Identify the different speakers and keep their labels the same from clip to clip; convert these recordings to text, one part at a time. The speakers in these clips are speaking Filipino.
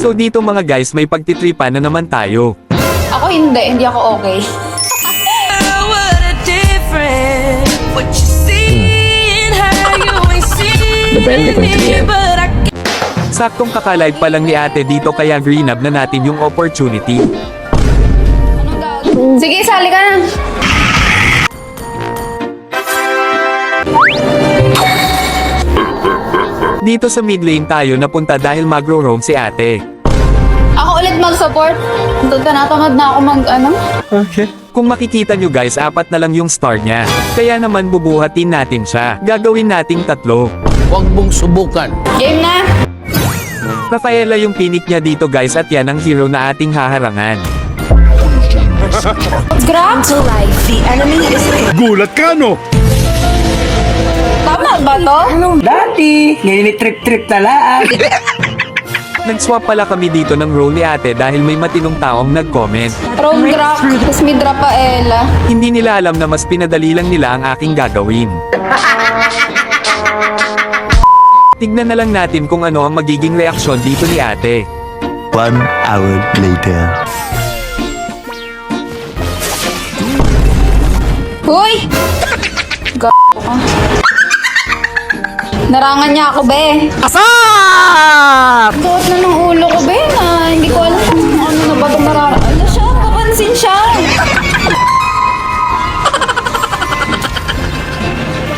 Speaker 1: So dito mga guys, may pagtitripan na naman tayo.
Speaker 2: Ako hindi ako okay.
Speaker 3: Depende kung sino yan.
Speaker 1: Saktong kakalive pa lang ni ate dito kaya greenab na natin yung opportunity.
Speaker 2: Sige, sali ka na.
Speaker 1: Dito sa mid lane tayo napunta dahil magro-roam si ate.
Speaker 2: Ako ulit mag-support. Tanatamad na ako
Speaker 1: Okay. Kung makikita nyo guys, 4 na lang yung star niya. Kaya naman bubuhatin natin siya. Gagawin nating 3.
Speaker 3: Huwag mong subukan.
Speaker 2: Game na.
Speaker 1: Rafaela yung pinik niya dito guys at yan ang hero na ating haharangan.
Speaker 2: Grab.
Speaker 4: Gulat ka, no?
Speaker 2: Tama ba to?
Speaker 5: Dati, ngayon trip-trip na lang.
Speaker 1: Nag-swap pala kami dito ng role ni ate dahil may matinong taong nag-comment.
Speaker 2: Roam drop. Tapos may drop pa Ella.
Speaker 1: Hindi nila alam na mas pinadali lang nila ang aking gagawin. Tignan na lang natin kung ano ang magiging reaksyon dito ni ate.
Speaker 4: 1 hour later.
Speaker 2: Hoy! Gago ka. Narangan niya ako, be.
Speaker 1: Asak!
Speaker 2: Suot na ng ulo ko, be, na hindi ko alam kung ano na ba itong narangan. Ano siya? Napansin siya.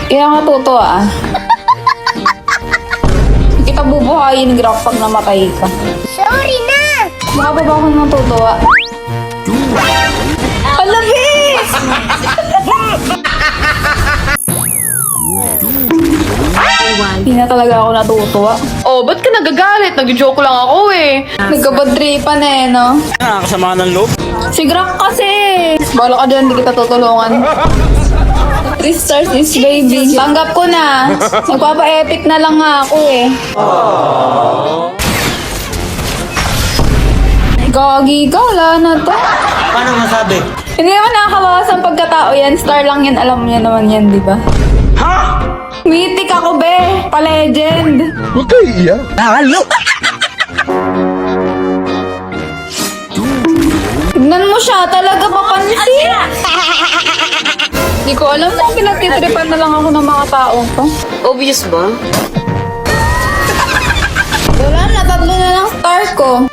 Speaker 2: Kaya nga totoo, ah. Hindi kita bubuhayin, Grok, pag namatay ka.
Speaker 6: Sorry na!
Speaker 2: Mukha ba ako natutuwa? Alabis! Hindi na talaga ako natutuwa.
Speaker 7: Oh, ba't ka nagagalit? Nag-joke lang ako eh.
Speaker 2: Nagkabadripan eh, no?
Speaker 5: Nakakasama ng loob.
Speaker 2: Si Grok kasi! Bala ka dyan, hindi kita tutulungan. 3 stars is baby. Tanggap ko na. Nagpapa-epic na lang nga ako eh. Gagi ka, wala na to.
Speaker 5: Paano masabi?
Speaker 2: Hindi naman nakakabawas ang pagkatao yan. Star lang yan, alam niya naman yan, di ba?
Speaker 5: Ha?
Speaker 2: Mythic ako, be! Pa-legend!
Speaker 4: Huwag kayo iiyak.
Speaker 5: Halo!
Speaker 2: Tignan mo siya, talaga papansin! Hindi ko alam na pinagtitripan na lang ako ng mga taong to.
Speaker 7: Obvious ba?
Speaker 2: Wala na, 3 na lang star ko.